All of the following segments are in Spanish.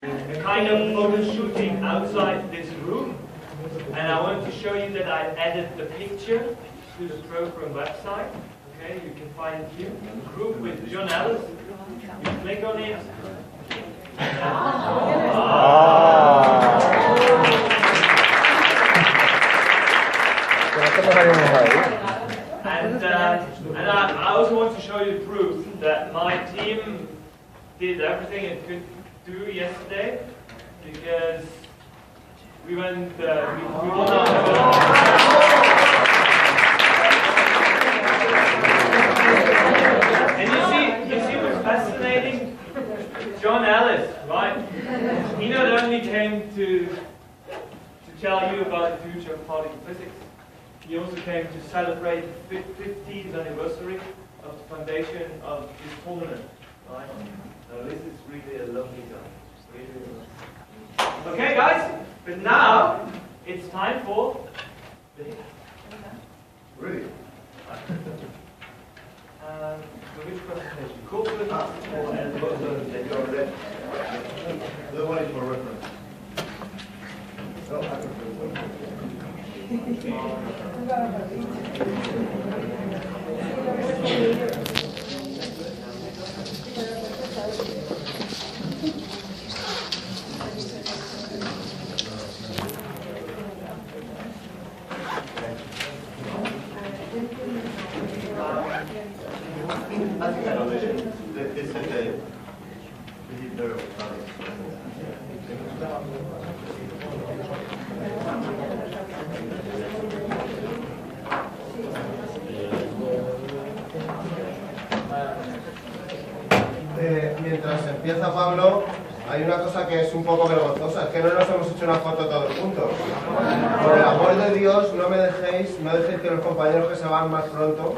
A kind of photo shooting outside this room, and I want to show you that I added the picture to the program website. Okay, you can find it here. Group with John Ellis. You click on it. And I also want to show you proof that my team did everything it could do yesterday, because we went, we won and you see what's fascinating? John Ellis, right? He not only came to tell you about the future of particle physics, he also came to celebrate the 50th anniversary of the foundation of this tournament, right? So this is really a lovely guy. Really. Okay, guys, but now it's time for the hit. Really? So which presentation? Corporate or The one is for reference. No, I prefer mientras empieza Pablo, hay una cosa que es un poco vergonzosa, es que no nos hemos hecho una foto todos juntos. Por el amor de Dios, no dejéis que los compañeros que se van más pronto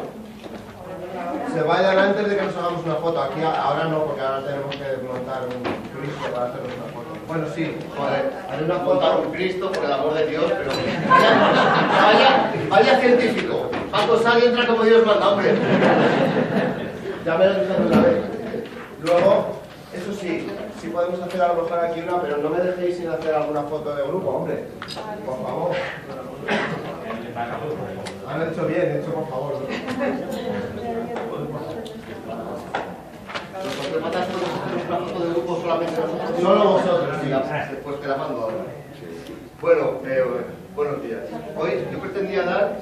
se vayan antes de que nos hagamos una foto. Aquí ahora no, porque ahora tenemos que montar un Cristo para hacernos una foto. Bueno, sí, joder, haré una foto. Montar un Cristo, por el amor de Dios, pero vaya científico. Paco sale y entra como Dios manda, hombre. Ya me lo dije una vez. Luego, eso sí, sí podemos hacer a lo mejor aquí una, pero no me dejéis sin hacer alguna foto de grupo, hombre. Por favor. Han hecho bien, hecho por favor. Los matas podemos una foto de grupo solamente nosotros. Solo vosotros, sí. Después te la mando ahora. Bueno, buenos días. Hoy yo pretendía dar,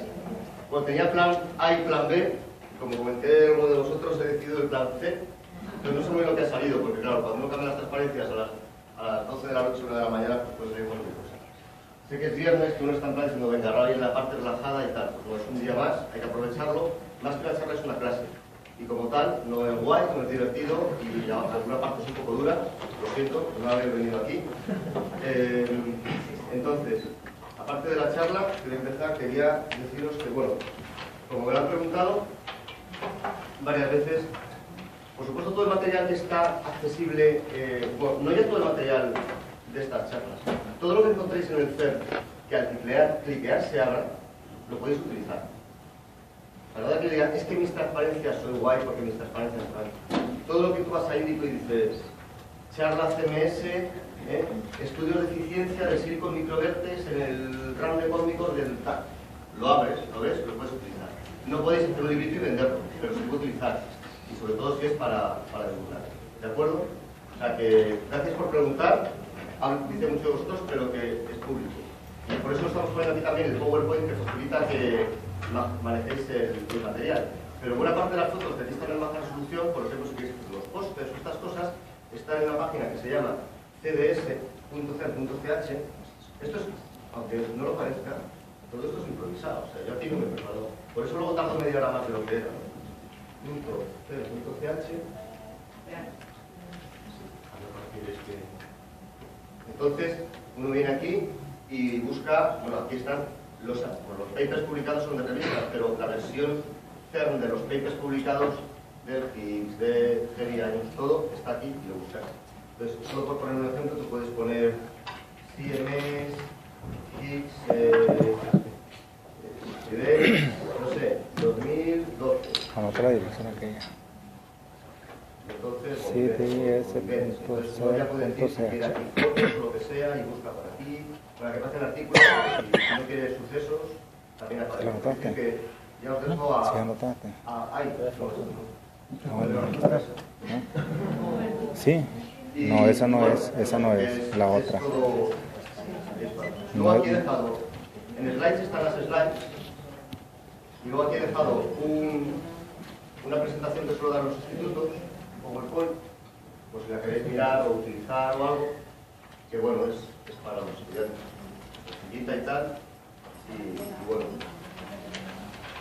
pues tenía plan A y plan B. Como comenté uno de vosotros, he decidido el plan C. Pero no sé muy bien lo que ha salido, porque claro, cuando uno cambia las transparencias a las 12 de la noche, 1 de la mañana, pues leemos cualquier cosa. Sé que es viernes, que uno está en plan diciendo, venga, ahora viene la parte relajada y tal. Pues es un día más, hay que aprovecharlo. Más que una charla es una clase. Y como tal, no es guay, no es divertido, y alguna parte es un poco dura, lo siento, no haber venido aquí. Entonces, aparte de la charla, quería deciros que, bueno, como me lo han preguntado varias veces, por supuesto todo el material que está accesible, bueno, no ya todo el material de estas charlas, todo lo que encontréis en el CERN, que al cliquear se abra, lo podéis utilizar. La verdad que digan, es que mis transparencias soy guay porque mis transparencias son. Todo lo que tú vas a Índico y dices, charla CMS, estudios de eficiencia de Silicon Microvertes en el round de cósmicos del TAC. Lo abres, lo ves, lo puedes utilizar. No podéis hacer un librito y venderlo, pero se puede utilizar. Y sobre todo si es para divulgar. ¿De acuerdo? O sea que, gracias por preguntar. Dice mucho de vosotros, pero que es público. Y por eso estamos poniendo aquí también el PowerPoint que facilita que manejéis el material. Pero buena parte de las fotos que aquí están en baja resolución, por ejemplo, si queréis los pósters o estas cosas, están en una página que se llama cds.cer.ch. Esto es, aunque no lo parezca, todo esto es improvisado. O sea, yo aquí no me he preparado. Por eso luego tardo media hora más de lo que era. .cer.ch. Entonces, uno viene aquí y busca, bueno, aquí están los papers publicados son de revistas, pero la versión CERN de los papers publicados del Higgs, de Gerianius, todo está aquí y lo buscas. Entonces, solo por poner un ejemplo, tú puedes poner CMS, Higgs, no sé, 2012. Con otra dirección aquella. Entonces, Sí, ese ves. punto Entonces, no ya puede decir que quiere aquí fotos, lo que sea, y busca por aquí, para que pasen artículos, y si no quiere sucesos, también aparece. ¿Lo notaste? Es que ya os dejo a... ¿Sí anotaste? Ahí, Sí. No, esa no es, la otra. Luego aquí he dejado, en slides están las slides, y luego aquí he dejado una presentación que suelo dar a los institutos, un PowerPoint, pues si la queréis mirar o utilizar o algo, que bueno, es para los estudiantes, sencillita y tal, y bueno.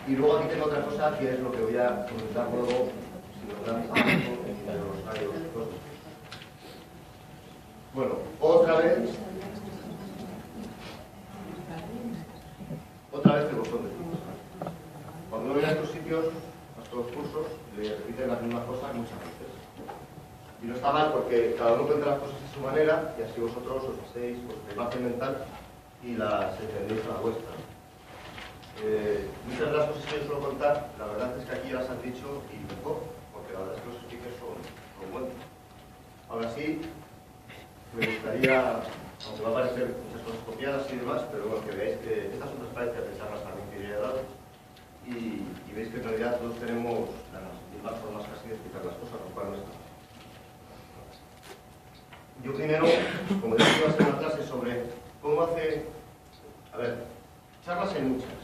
Y luego aquí tengo otra cosa que es lo que voy a comentar luego, si nos dan tiempo, en los radios y cosas. Bueno, otra vez el bosón de Higgs. Cuando uno viene a estos sitios, a estos cursos, le repiten las mismas cosas muchas veces. Y no está mal porque cada uno cuenta las cosas de su manera y así vosotros os hacéis vuestra imagen mental y las entendéis a la vuestra. Muchas de las cosas que yo suelo contar, la verdad es que aquí ya las han dicho y mejor, porque la verdad es que los speakers son buenos. Ahora sí, me gustaría, aunque va a parecer muchas cosas copiadas y demás, pero bueno, que veáis que estas son transparencias de charlas también que yo he dado y veis que en realidad todos tenemos las mismas formas casi de explicar las cosas, lo cual no está. Yo primero, como decía, iba a hacer una clase sobre cómo hace... A ver, charlas hay muchas.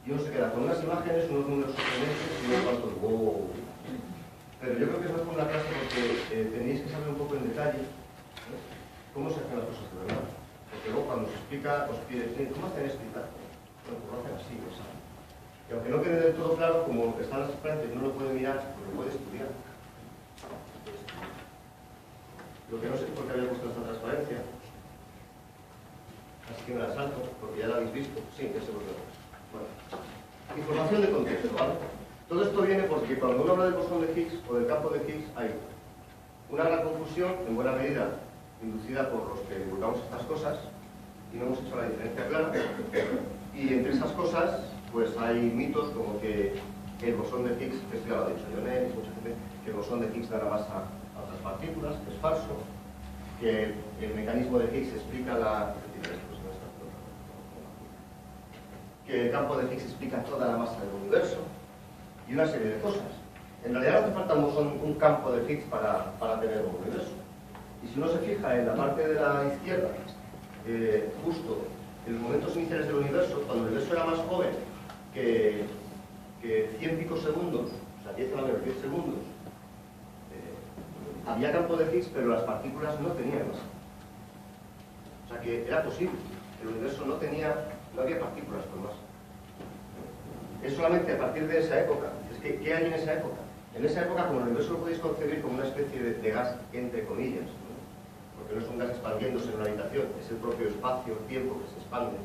Y uno se queda con unas imágenes, unos números sorprendentes y unos cuantos wow. Pero yo creo que es mejor una clase porque tenéis que saber un poco en detalle cómo se hacen las cosas de verdad. Porque luego cuando se explica, os pide, ¿cómo hacen esto y tal? Bueno, pues lo hacen así, o sea. Y aunque no quede del todo claro, como están las transparencias y no lo puede mirar, pues lo puede estudiar. Lo que no sé es por qué había puesto esta transparencia. Así que me la salto, porque ya la habéis visto. Sí, ya sé por qué. Bueno. Información de contexto, ¿vale? Todo esto viene porque cuando uno habla del bosón de Higgs o del campo de Higgs hay una gran confusión, en buena medida inducida por los que divulgamos estas cosas y no hemos hecho la diferencia clara. Y entre esas cosas, pues hay mitos como que el bosón de Higgs, que esto ya lo ha dicho Lionel y mucha gente, que el bosón de Higgs da la masa a otras partículas, que es falso, que el mecanismo de Higgs explica que el campo de Higgs explica toda la masa del universo y una serie de cosas. En realidad no hace falta un campo de Higgs para tener un universo. Y si uno se fija en la parte de la izquierda, justo en los momentos iniciales del universo, cuando el universo era más joven que 100 picosegundos, o sea, 10 a la menos 10 segundos, había campo de Higgs, pero las partículas no tenían masa. O sea que era posible. El universo no había partículas con masa. Es solamente a partir de esa época. Es que, ¿qué hay en esa época? En esa época, como el universo lo podéis concebir como una especie de gas, entre comillas, ¿no? Porque no es un gas expandiéndose en una habitación, es el propio espacio-tiempo que se expande,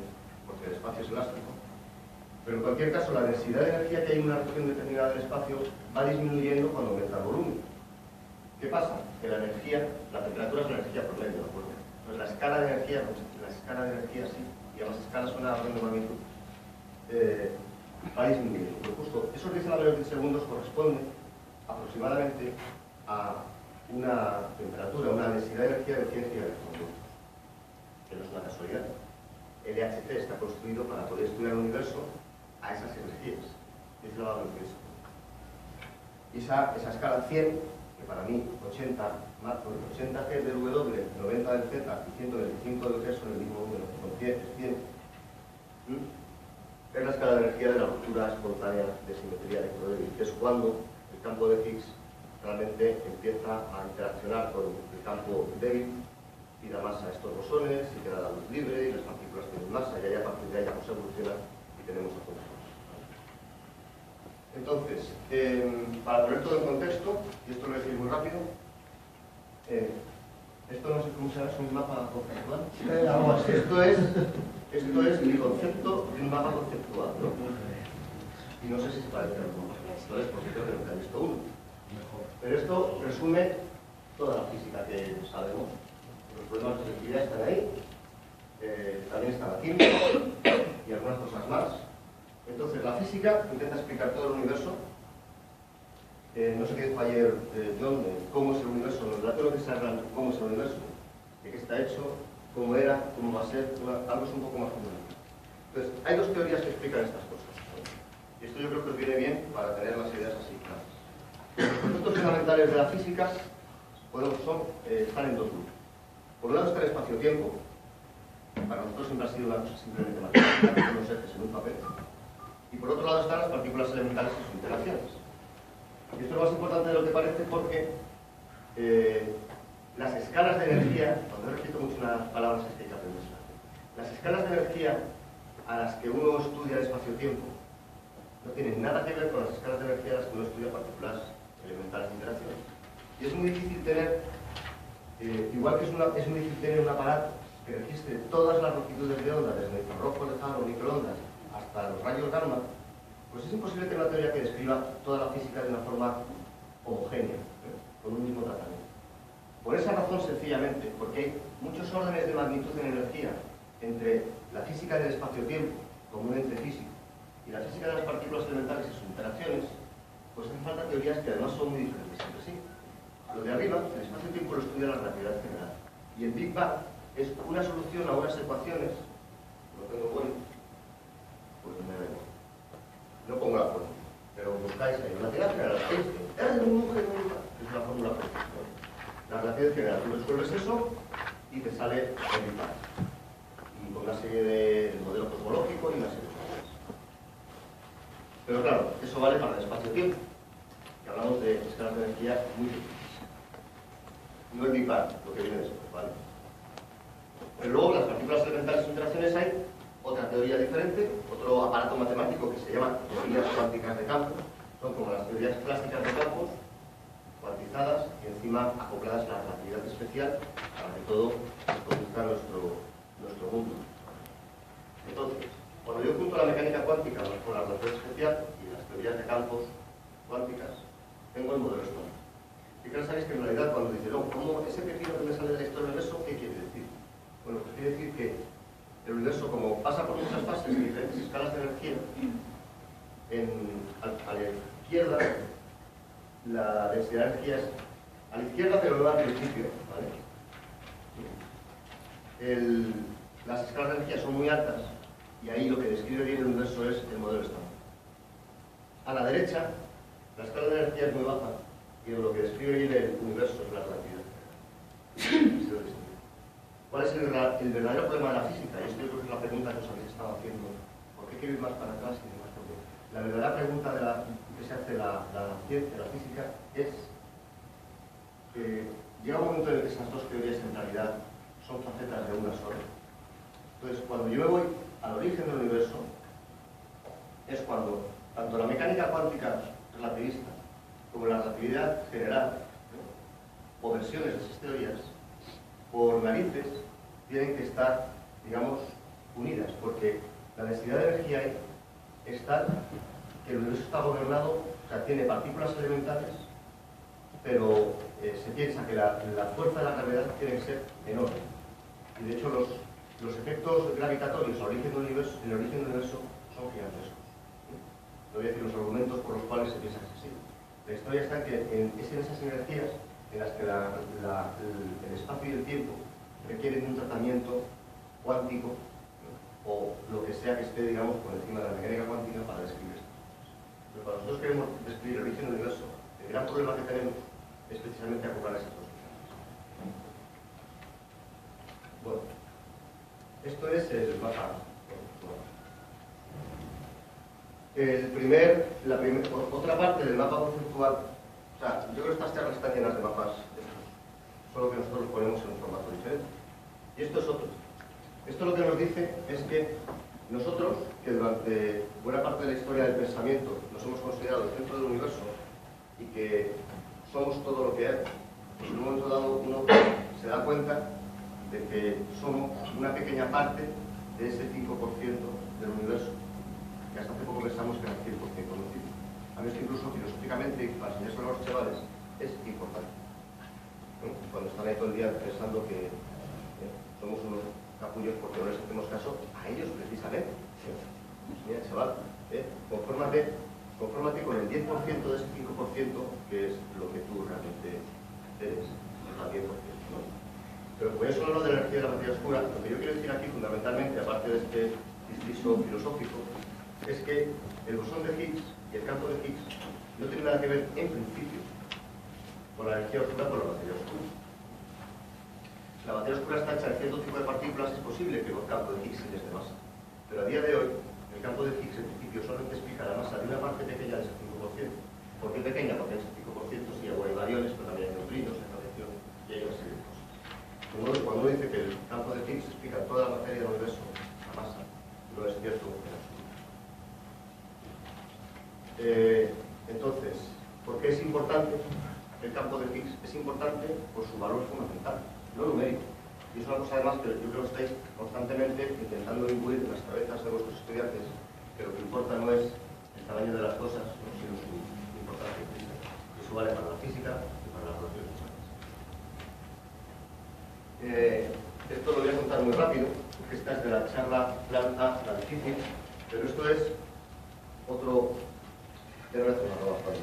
porque el espacio es elástico. Pero en cualquier caso, la densidad de energía que hay en una región determinada del espacio va disminuyendo cuando aumenta el volumen. ¿Qué pasa? Que la temperatura es una energía promedio, ¿de acuerdo? Entonces la escala de energía, sí, y además escala es una orden de magnitud, va disminuyendo. Pero justo esos 10 a la menos 10 segundos corresponden aproximadamente a una temperatura, una densidad de energía de 100 gigaelectronvolts, que no es una casualidad. El LHC está construido para poder estudiar el universo a esas energías. Es lo que es. Y esa escala 100, que para mí 80 G del W, 90 del Z y 125 del G son el mismo número, con 100 es 100. Es la escala de energía de la ruptura espontánea de simetría electrodébil, que es cuando el campo de Higgs realmente empieza a interaccionar con el campo débil y da masa a estos bosones y queda la luz libre y las partículas tienen masa y ahí a partir de ahí pues evoluciona y tenemos átomos. Entonces, para poner todo en contexto, y esto lo voy a decir muy rápido, esto no sé cómo se llama, es un mapa conceptual. Esto es mi concepto de un mapa conceptual, ¿no? Y no sé si se parece a algo. Esto es porque creo que nunca he visto uno. Pero esto resume toda la física que sabemos. Los problemas de selectividad están ahí, también está la química y algunas cosas más. Entonces, la física intenta explicar todo el universo en no sé qué dijo ayer John, de cómo es el universo, los datos que se hablan cómo es el universo, de qué está hecho, cómo era, cómo va a ser, algo es un poco más fundamental. Entonces, hay dos teorías que explican estas cosas, ¿no? Y esto yo creo que os viene bien para tener las ideas así claras. Los conceptos fundamentales de la física están en dos grupos. Por un lado está el espacio-tiempo. Para nosotros siempre ha sido una cosa simplemente matemática, que son los ejes en un papel. Y por otro lado están las partículas elementales y sus interacciones. Y esto es lo más importante de lo que parece porque las escalas de energía, cuando repito mucho unas palabras es que hay que aprenderlas, las escalas de energía a las que uno estudia el espacio-tiempo no tienen nada que ver con las escalas de energía a las que uno estudia partículas elementales e interacciones. Y es muy difícil tener, igual que es muy difícil tener un aparato que registre todas las longitudes de onda, desde infrarrojo, lejano, microondas, hasta los rayos gamma, pues es imposible tener una teoría que describa toda la física de una forma homogénea, con un mismo tratamiento. Por esa razón, sencillamente, porque hay muchos órdenes de magnitud en energía entre la física del espacio-tiempo, como un ente físico, y la física de las partículas elementales y sus interacciones, pues hacen falta teorías que además son muy diferentes entre sí. Lo de arriba, el espacio-tiempo lo estudia la relatividad general, y el Big Bang es una solución a unas ecuaciones, no tengo bueno, pues me da igual. No pongo la fórmula, pero buscáis ahí. La relatividad general, es la fórmula perfecta. La relatividad general, tú resuelves eso y te sale el Big Bang. Y con una serie de modelo cosmológico y una serie de cosas. Pero claro, eso vale para el espacio-tiempo, que hablamos de escalas de energía muy difíciles. No el Big Bang, lo que viene después, ¿vale? Pero luego, las partículas elementales e interacciones hay otra teoría diferente, otro aparato matemático que se llama teorías cuánticas de campo. Son como las teorías clásicas de campos, cuantizadas y encima acopladas a la relatividad especial para que todo produzca nuestro mundo. Entonces, cuando yo junto la mecánica cuántica con la relatividad especial y las teorías de campos cuánticas, tengo el modelo estándar. Y claro, sabéis que en realidad cuando dice, no, ¿cómo ese pepino que me sale de la historia del universo, qué quiere decir? Bueno, pues quiere decir que el universo, como pasa por muchas fases de diferentes escalas de energía, a la izquierda, la densidad de energía es a la izquierda, pero no al principio, ¿vale? Las escalas de energía son muy altas, y ahí lo que describe bien el universo es el modelo estándar. A la derecha, la escala de energía es muy baja, y lo que describe bien el universo es la relatividad. ¿Cuál es el verdadero problema de la física? Y esto yo creo que es la pregunta que os habéis estado haciendo. ¿Por qué quiero ir más para atrás y demás? Porque la verdadera pregunta que se hace la ciencia, la física, es que llega un momento en el que esas dos teorías en realidad son facetas de una sola. Entonces, cuando yo me voy al origen del universo, es cuando tanto la mecánica cuántica relativista como la relatividad general, ¿no?, o versiones de esas teorías, por narices, tienen que estar, digamos, unidas, porque la densidad de energía ahí es tal que el universo está gobernado, o sea, tiene partículas elementales, pero se piensa que la fuerza de la gravedad tiene que ser enorme. Y de hecho los efectos gravitatorios en el origen del universo son gigantescos. No voy a decir los argumentos por los cuales se piensa que es así. La historia está en que es en esas energías en las que el espacio y el tiempo requieren un tratamiento cuántico, ¿no?, o lo que sea que esté, digamos, por encima de la mecánica cuántica para describir esto. Pero cuando nosotros queremos describir el origen del universo, el gran problema que tenemos es precisamente acoplar esas dos cosas. Bueno, esto es el mapa. Otra parte del mapa conceptual, o sea, yo creo que estas charlas están llenas de mapas, solo que nosotros los ponemos en un formato diferente. Y esto es otro. Esto lo que nos dice es que nosotros, que durante buena parte de la historia del pensamiento nos hemos considerado el centro del universo y que somos todo lo que hay, pues en un momento dado uno se da cuenta de que somos una pequeña parte de ese 5% del universo, que hasta hace poco pensamos que era el 100% conocido. A mí esto incluso filosóficamente, para enseñárselo a los chavales, es importante, ¿no? Cuando están ahí todo el día pensando que somos unos capullos porque no les hacemos caso a ellos precisamente. Pues mira, chaval, confórmate con el 10% de ese 5% que es de la materia oscura, lo que yo quiero decir aquí fundamentalmente, aparte de este inciso filosófico, es que el bosón de Higgs y el campo de Higgs no tienen nada que ver, en principio, con la energía oscura, con la materia oscura. La materia oscura está hecha de cierto tipo de partículas, es posible que el campo de Higgs les dé masa. Pero a día de hoy, el campo de Higgs en principio solamente explica la masa de una parte pequeña de ese 5%. ¿Por qué pequeña? Porque en ese 5% sí hay bariones, pero también hay neutrinos, hay radiación y hay una serie de cosas. De modo que cuando uno dice que el campo de Higgs explica toda la materia del universo, la masa, no es cierto en absoluto. Entonces, ¿por qué es importante el campo de Higgs? Es importante por su valor fundamental, no numérico. Y es una cosa además que yo creo que estáis constantemente intentando imbuir en las cabezas de vuestros estudiantes, que lo que importa no es el tamaño de las cosas, sino su importancia física. Y eso vale para la física y para las relaciones humanas. Esto lo voy a contar muy rápido, porque esta es de la charla plan A, la difícil, pero esto es otro... Ya no voy a hacer una broma para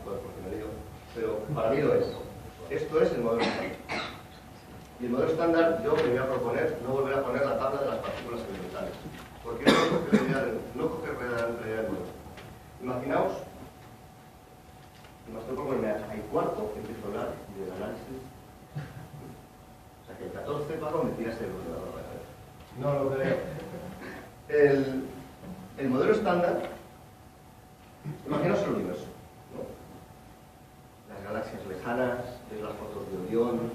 porque me digo, pero para mí lo es. Esto es el modelo estándar. Y el modelo estándar yo me voy a proponer no volver a poner la tabla de las partículas elementales, porque no coge realidad del modelo. Imaginaos ponerme al cuarto, empiezo a hablar del análisis. O sea que el 14 Pablo me tiras el ordenador. No lo creo. El modelo estándar, imaginaos el universo, ¿no? Las galaxias lejanas, ves las fotos de Orión,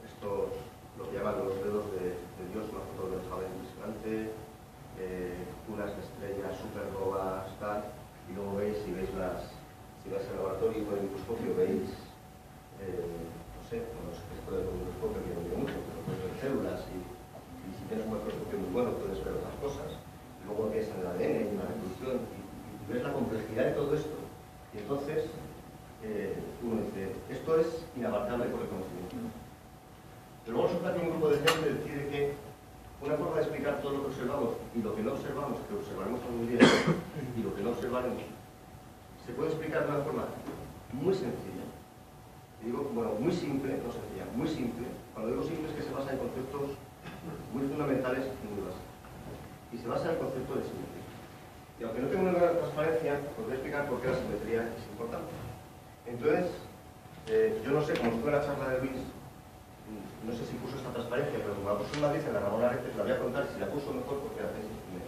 estos, lo que llaman los dedos de Dios, una foto de Hubble impresionante, unas estrellas súper globas, tal, y luego veis, si vais al laboratorio con el microscopio, veis, no sé, bueno, esto del microscopio que no tiene mucho, pero puedes ver células y si tienes un microscopio muy bueno puedes ver otras cosas, y luego ves el ADN y la reproducción y ves la complejidad de todo esto, y entonces uno dice, esto es inabarcable por el conocimiento. Pero luego resulta que un grupo de gente decide que una forma de explicar todo lo que observamos y lo que no observamos, que observaremos algún día, y lo que no observaremos, se puede explicar de una forma muy sencilla. Y digo, bueno, muy simple, no sencilla, muy simple. Cuando digo simple es que se basa en conceptos muy fundamentales y muy básicos. Y se basa en el concepto de simetría. Y aunque no tengo una gran transparencia, os voy a explicar por qué la simetría es importante. Entonces, yo no sé, como estuve en la charla de Luis, no sé si puso esta transparencia, pero como la puso en Madrid, en la Ramón Arete, la voy a contar, si la puso mejor porque la tenéis primero.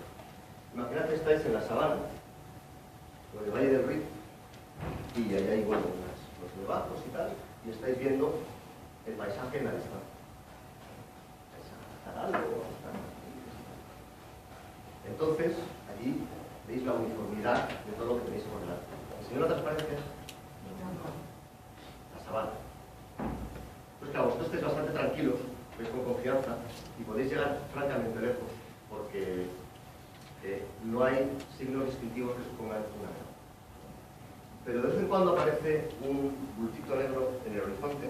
Imaginad que estáis en la sabana, o en el Valle del Rift, y ahí hay, bueno, los nevazos y tal, y estáis viendo el paisaje en la distancia. Entonces, allí veis la uniformidad de todo lo que tenéis por delante. ¿El señor la transparencia? La sabana. Pues claro, vosotros estáis bastante tranquilos, veis con confianza y podéis llegar francamente lejos, porque no hay signos distintivos que supongan una guerra. Pero de vez en cuando aparece un bultito negro en el horizonte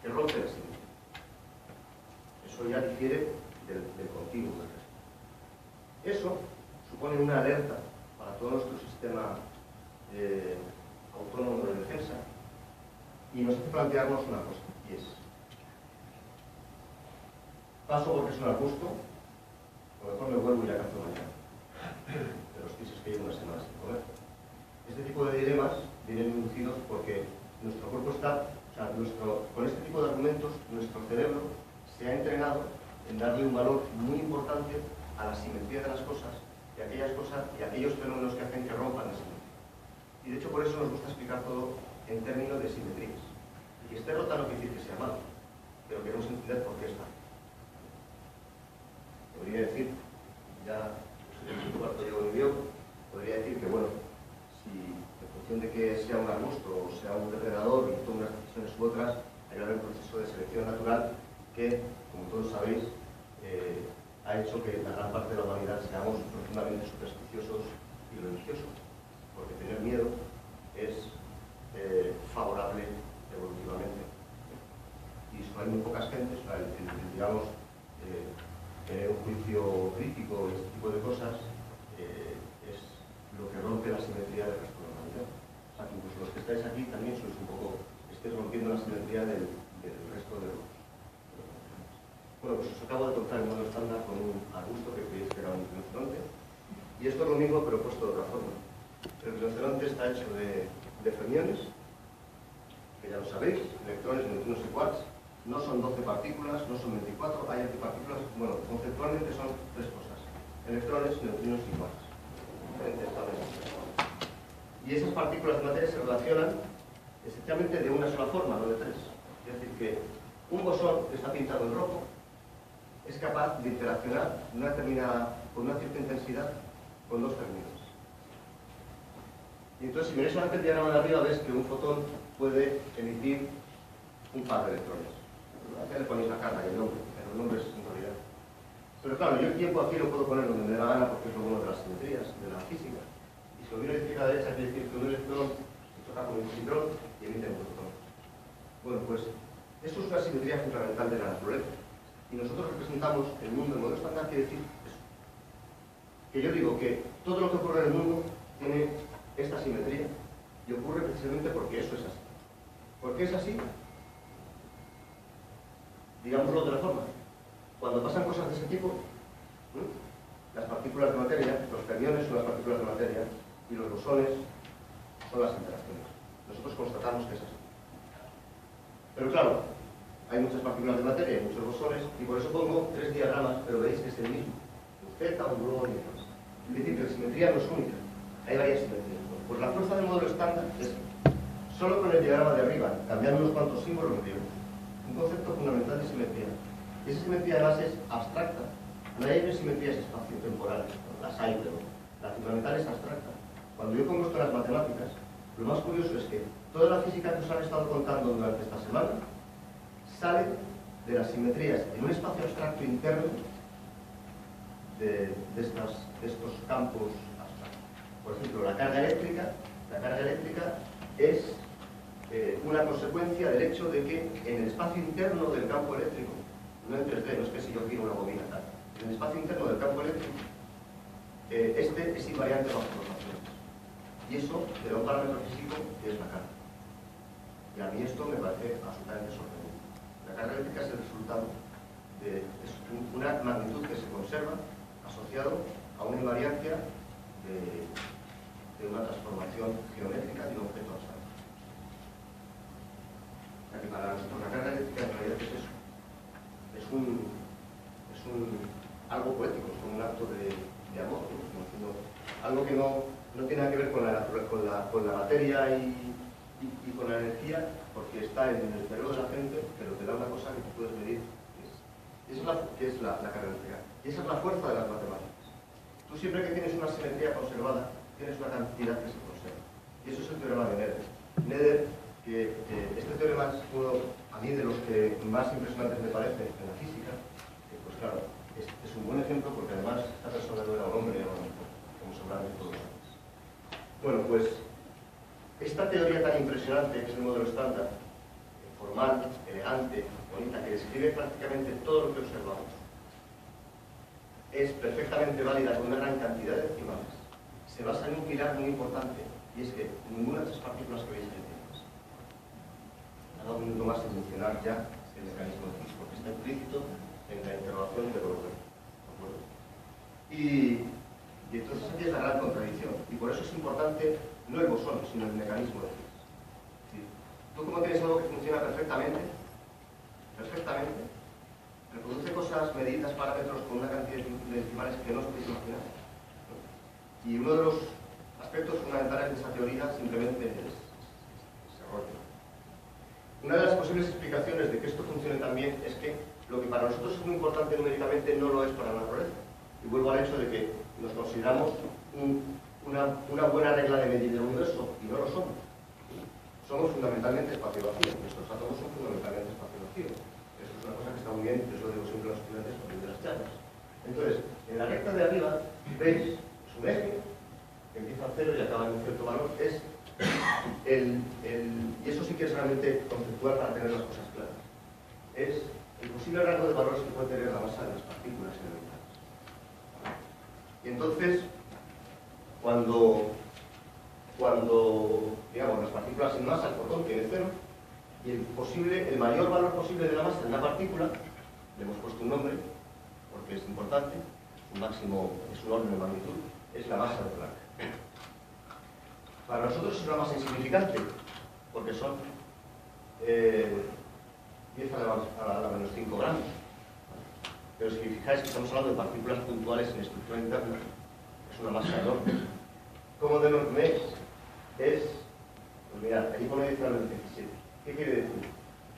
que rompe la simetría. Eso ya difiere del continuo del resto. Eso supone una alerta para todo nuestro sistema autónomo de defensa y nos hace plantearnos una cosa, y es: paso porque es un arbusto, o mejor me vuelvo y la cazo mañana. De los pisos que llevo una semana sin comer. Este tipo de dilemas vienen inducidos porque nuestro cuerpo está, o sea, con este tipo de argumentos, nuestro cerebro se ha entrenado en darle un valor muy importante a la simetría de las cosas y aquellos fenómenos que hacen que rompan la simetría. Y de hecho por eso nos gusta explicar todo en términos de simetrías. Y que esté rota no quiere decir que sea malo, pero queremos entender por qué está. Podría decir, ya en el cuarto llevo el guión, podría decir que bueno, si en función de que sea un arbusto o sea un depredador y tome unas decisiones u otras, hay que haber un proceso de selección natural que, como todos sabéis, ha hecho que la gran parte de la humanidad seamos profundamente supersticiosos y religiosos, porque tener miedo es favorable evolutivamente. Y solo hay muy pocas gentes, digamos, tener un juicio crítico y este tipo de cosas es lo que rompe la simetría del resto de la humanidad. O sea, que incluso los que estáis aquí también sois un poco, estáis rompiendo la simetría del resto de los. Bueno, pues os acabo de contar el modelo estándar con un arbusto que creéis que era un rinoceronte. Y esto es lo mismo, pero puesto de otra forma. El rinoceronte está hecho de fermiones, que ya lo sabéis, electrones, neutrinos y quarks. No son 12 partículas, no son 24, hay antipartículas. Bueno, conceptualmente son tres cosas: electrones, neutrinos y quarks. Diferentes tamaños. Y esas partículas de materia se relacionan esencialmente de una sola forma, no de tres. Es decir, que un bosón que está pintado en rojo es capaz de interaccionar con una cierta intensidad con dos términos. Y entonces, si miráis solamente el diagrama de arriba, ves que un fotón puede emitir un par de electrones. Ya le ponéis la carga y el nombre, pero el nombre es en realidad. Pero claro, yo el tiempo aquí lo puedo poner donde me dé la gana porque es lo bueno de las simetrías, de la física. Y si lo miro de izquierda a derecha, quiere decir que un electrón se choca con un positrón y emite un fotón. Bueno, pues eso es una simetría fundamental de la naturaleza. Y nosotros representamos el mundo, el modelo estándar quiere decir eso. Que yo digo que todo lo que ocurre en el mundo tiene esta simetría y ocurre precisamente porque eso es así. ¿Por qué es así? Digámoslo de otra forma. Cuando pasan cosas de ese tipo, las partículas de materia, los fermiones son las partículas de materia y los bosones son las interacciones. Nosotros constatamos que es así. Pero claro, hay muchas partículas de materia, hay muchos bosones, y por eso pongo tres diagramas, pero veis que es el mismo. Un Z, un gluón y demás. Es decir, que la simetría no es única. Hay varias simetrías. Pues la fuerza del modelo estándar es, solo con el diagrama de arriba, cambiando unos cuantos símbolos griegos, un concepto fundamental de simetría. Y esa simetría además es abstracta. No hay simetrías espacio-temporales, las hay, pero la fundamental es abstracta. Cuando yo pongo esto en las matemáticas, lo más curioso es que toda la física que os han estado contando durante esta semana sale de las simetrías en un espacio abstracto interno de estos campos abstractos. Por ejemplo, la carga eléctrica es una consecuencia del hecho de que en el espacio interno del campo eléctrico, no en 3D, no es que si yo tiro una bobina tal, en el espacio interno del campo eléctrico, este es invariante bajo proporciones. Y eso te da un parámetro físico que es la carga. Y a mí esto me parece absolutamente sorprendente. La carga eléctrica es el resultado de una magnitud que se conserva asociado a una invariancia de una transformación geométrica de un objeto abstracto. O sea que para nosotros la carga eléctrica en realidad es eso. Es algo poético, es como un acto de amor, ¿no? Algo que no tiene nada que ver con la materia y con la energía, porque está en el cerebro de la gente, pero te da una cosa que tú puedes medir, que es la carga eléctrica. Y esa es la fuerza de las matemáticas. Tú siempre que tienes una simetría conservada, tienes una cantidad que se conserva. Y eso es el teorema de Nether. Nether, que este teorema es uno, a mí, de los que más impresionantes me parece en la física, que pues claro, es un buen ejemplo porque además esta persona no era un hombre, era una mujer, como seguramente todos sabéis. Bueno, pues esta teoría tan impresionante que es el modelo estándar, formal, elegante, bonita, que describe prácticamente todo lo que observamos, es perfectamente válida con una gran cantidad de decimales. Se basa en un pilar muy importante, y es que ninguna de estas partículas que veis ahí tiene masa. Ha dado un minuto más en mencionar ya el mecanismo de Higgs, porque está implícito en la interrogación de Brodel. ¿De acuerdo? Y entonces aquí es la gran contradicción, y por eso es importante no el bosón, sino el mecanismo de Higgs. Es decir, tú como tienes algo que funciona perfectamente, reproduce cosas, medidas, parámetros con una cantidad de decimales que no os podéis imaginar. Y uno de los aspectos fundamentales de esa teoría simplemente es ese rollo. Una de las posibles explicaciones de que esto funcione tan bien es que lo que para nosotros es muy importante numéricamente no lo es para la naturaleza. Y vuelvo al hecho de que nos consideramos una buena regla de medir el universo, y no lo somos. Somos fundamentalmente espacio vacío. Nuestros átomos son fundamentalmente espacio vacío. Eso es una cosa que está muy bien, que es lo digo siempre a los estudiantes cuando de las charlas. Entonces, en la recta de arriba, veis, es un eje que empieza a 0 y acaba en un cierto valor. Y eso sí que es realmente conceptual para tener las cosas claras. Es el posible rango de valores que puede tener la masa de las partículas elementales. Y entonces, cuando digamos, las partículas sin masa, el fotón tiene 0, y el mayor valor posible de la masa de una partícula, le hemos puesto un nombre importante, un máximo es un orden de magnitud, es la masa de Planck. Para nosotros es una masa insignificante, porque son 10 a la menos 5 gramos. Pero si fijáis que estamos hablando de partículas puntuales en estructura interna, es una masa enorme. ¿Cómo de enorme es? Pues mirad, aquí pone 10 a la menos 17. ¿Qué quiere decir?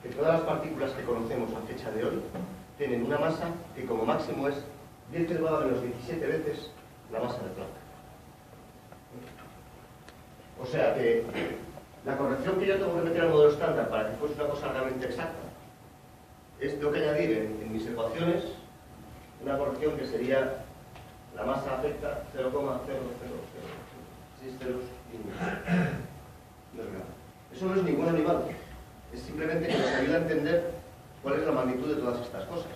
Que todas las partículas que conocemos a fecha de hoy tienen una masa que como máximo es 10 elevado a menos 17 veces la masa de Planck. O sea que la corrección que yo tengo que meter al modelo estándar para que fuese una cosa realmente exacta es tengo que añadir en mis ecuaciones una corrección que sería la masa afecta 0,0006 ceros y 1. No es nada. Eso no es ningún animal. Es simplemente que nos ayuda a entender cuál es la magnitud de todas estas cosas.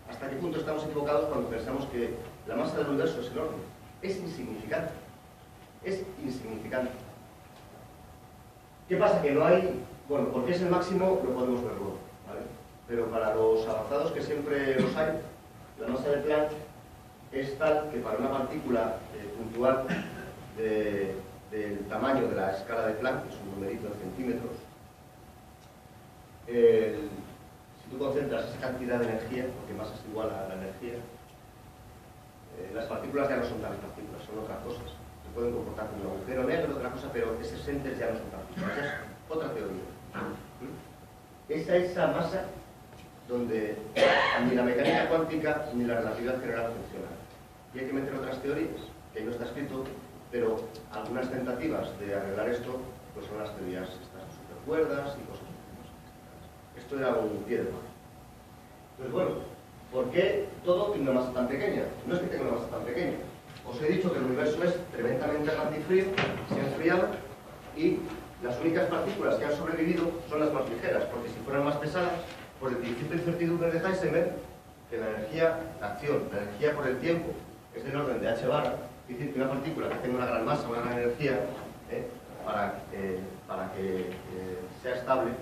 ¿Hasta qué punto estamos equivocados cuando pensamos que la masa del universo es enorme? Es insignificante. Es insignificante. ¿Qué pasa? Que no hay... Bueno, porque es el máximo, lo podemos ver luego, ¿vale? Pero para los avanzados, que siempre los hay, la masa de Planck es tal que para una partícula puntual del tamaño de la escala de Planck, que es un numerito en centímetros, si tú concentras esa cantidad de energía, porque masa es igual a la energía, las partículas ya no son tales partículas, son otras cosas. Se pueden comportar como un agujero negro, otra cosa, pero esos entes ya no son partículas. Es otra teoría. Esa masa donde ni la mecánica cuántica ni la relatividad general funcionan. Y hay que meter otras teorías, que ahí no está escrito, pero algunas tentativas de arreglar esto pues son las teorías estas supercuerdas y cosas así. Esto era un pie de página. Entonces, bueno, ¿por qué todo tiene una masa tan pequeña? No es que tenga una masa tan pequeña. Os he dicho que el universo es tremendamente antifrío, se ha enfriado, y las únicas partículas que han sobrevivido son las más ligeras, porque si fueran más pesadas, por el principio de incertidumbre de Heisenberg, que la energía, la acción, la energía por el tiempo, es del orden de h barra, es decir, que una partícula que tenga una gran masa, una gran energía, para que sea estable,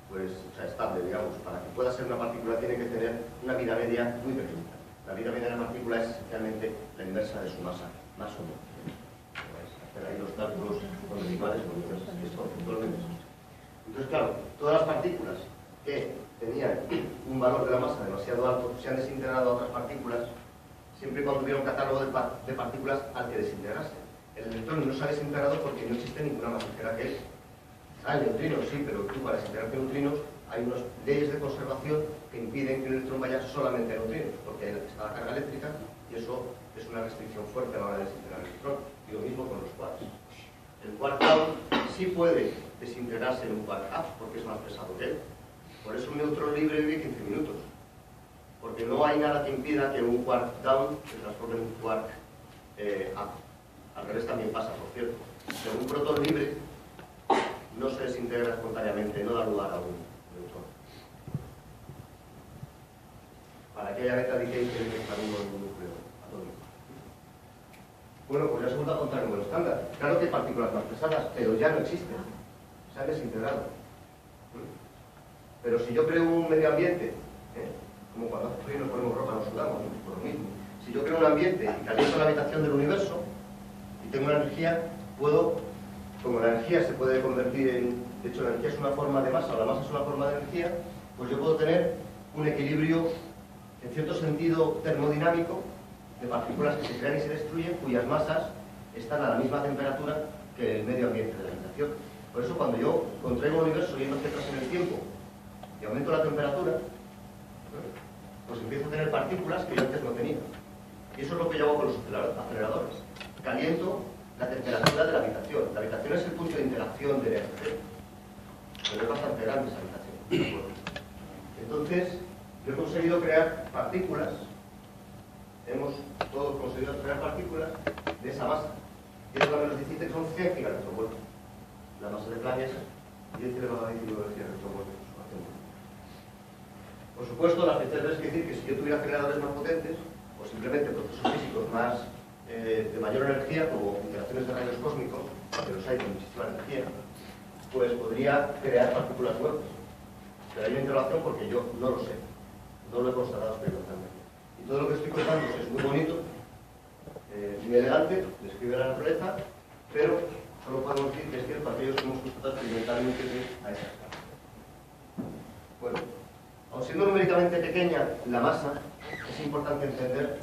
pues, o sea, estable, digamos, para que pueda ser una partícula tiene que tener una vida media muy pequeña. La vida media de la partícula es esencialmente la inversa de su masa, más o menos. Hacer ahí los cálculos con decimales, es conceptualmente eso. Entonces, claro, todas las partículas que tenían un valor de la masa demasiado alto se han desintegrado a otras partículas siempre y cuando hubiera un catálogo de partículas al que desintegrarse. El electrón no se ha desintegrado porque no existe ninguna más ligera que él. Hay neutrinos, sí, pero tú para desintegrar neutrinos hay unas leyes de conservación que impiden que el electrón vaya solamente a neutrinos, porque está la carga eléctrica y eso es una restricción fuerte a la hora de desintegrar el electrón. Y lo mismo con los quarks. El quark down sí puede desintegrarse en un quark up porque es más pesado que él. Por eso un neutrón libre vive 15 minutos. Porque no hay nada que impida que un quark down se transforme en un quark up. Al revés también pasa, por cierto. Pero un protón libre no se desintegra espontáneamente, no da lugar a un neutrón. Para que haya beta decay tiene que estar uno en un núcleo atómico. Bueno, pues ya se vuelve a contar el número estándar. Claro que hay partículas más pesadas, pero ya no existen. Se han desintegrado. Pero si yo creo un medio ambiente, como cuando hace frío nos ponemos ropa, nos sudamos, por lo mismo. Si yo creo un ambiente y caliento la habitación del universo y tengo una energía, puedo, como la energía se puede convertir en, de hecho la energía es una forma de masa, o la masa es una forma de energía, pues yo puedo tener un equilibrio, en cierto sentido, termodinámico, de partículas que se crean y se destruyen, cuyas masas están a la misma temperatura que el medio ambiente de la habitación. Por eso cuando yo contraigo el universo yendo hacia atrás en el tiempo y aumento la temperatura, pues empiezo a tener partículas que yo antes no tenía. Y eso es lo que yo hago con los aceleradores. Caliento la temperatura de la habitación. La habitación es el punto de interacción de energía. Pero es bastante grande esa habitación. Entonces, yo he conseguido crear partículas, hemos todos conseguido crear partículas de esa masa. 10 a la menos 17 que son 100 gigaelectronvoltios. La masa de Planck es 10 elevado a 19 gigaelectronvoltios. Por supuesto, la fecha es decir que si yo tuviera generadores más potentes, o simplemente procesos físicos más de mayor energía, como interacciones de rayos cósmicos, que los hay con muchísima energía, pues podría crear partículas nuevas. Pero hay una interrelación porque yo no lo sé, no lo he constatado experimentalmente. Y todo lo que estoy contando es muy bonito, muy elegante, describe la naturaleza, pero solo podemos decir que es cierto aquellos que hemos constatado experimentalmente a esa escala. Bueno, aun siendo numéricamente pequeña la masa, es importante entender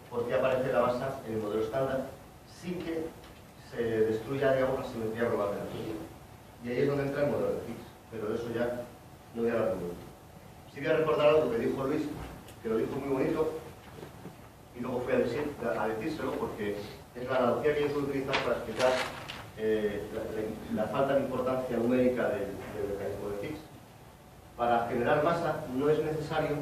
por qué aparece la masa en el modelo estándar sin que se destruya, digamos, la simetría global de la teoría. Y ahí es donde entra el modelo de Higgs, pero de eso ya no voy a hablar mucho. Sí voy a recordar algo que dijo Luis, que lo dijo muy bonito, y luego fui a decírselo porque es la analogía que yo suelo utilizar para explicar la falta de importancia numérica del mecanismo de Higgs. Para generar masa no es necesario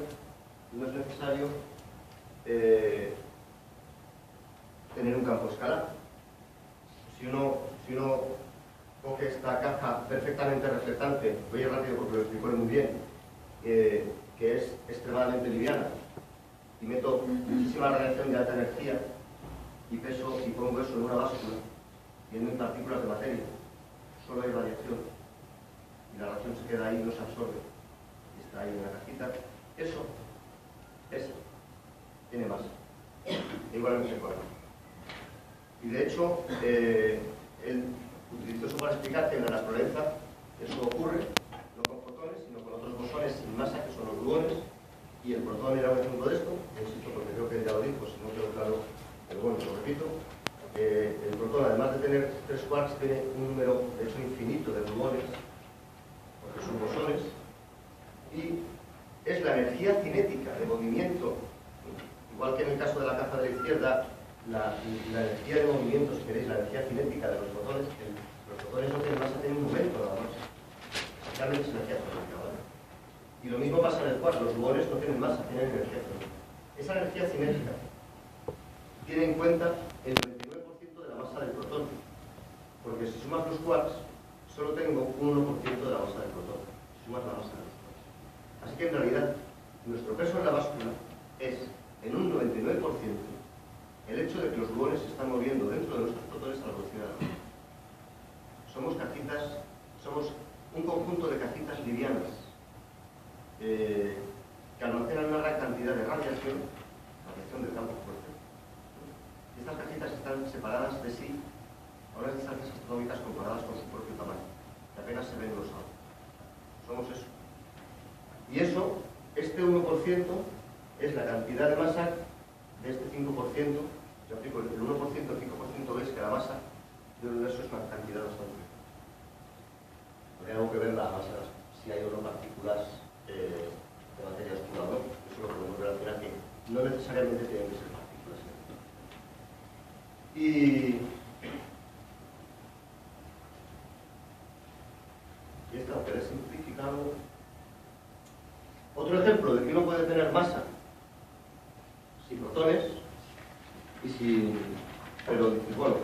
tener un campo escalar. Si uno coge esta caja perfectamente reflectante, voy a ir rápido porque lo explico muy bien, que es extremadamente liviana, y meto muchísima radiación de alta energía y pongo eso en una báscula y en partículas de materia, solo hay radiación y la radiación se queda ahí, no se absorbe y está ahí en la cajita. Eso tiene masa, igualmente cual. Y de hecho él utilizó eso para explicar que en la naturaleza eso ocurre no con fotones sino con otros bosones sin masa que son los gluones. Y el protón era un ejemplo de esto, insisto porque creo que él ya lo dijo, si no quedó claro, pero bueno, lo repito. El protón, además de tener 3 quarks, tiene un número, de hecho, infinito de gluones, porque son bosones, y es la energía cinética de movimiento, igual que en el caso de la caja de la izquierda, la energía de movimiento, si queréis, la energía cinética de los protones, los protones no tienen masa, tienen un momento nada más. Realmente es energía cinética, ¿vale? Y lo mismo pasa en el quark, los gluones no tienen masa, tienen energía cinética. Esa energía cinética tiene en cuenta el 99% de la masa del protón, porque si sumas los quarks, solo tengo un 1% de la masa del protón, si sumas la masa de los quarks. Así que en realidad, nuestro peso en la báscula es, en un 99%, el hecho de que los gluones se están moviendo dentro de nuestros protones a la velocidad de la luz. Somos un conjunto de cajitas livianas que almacenan una gran cantidad de radiación del campo fuerte. Y estas cajitas están separadas de sí a unas distancias astronómicas comparadas con su propio tamaño, que apenas se ven los ojos. Somos eso. Y eso, este 1% es la cantidad de masa de este 5%. Yo aplico el 1%, el 5% es que la masa del universo es una cantidad bastante. No tiene algo que ver la masa, si hay o no partículas de materia oscura o no. Eso lo podemos ver al final, que no necesariamente tienen que ser partículas. Y esto, aunque he simplificado. Otro ejemplo de que uno puede tener masa sin protones y sin. Pero, bueno,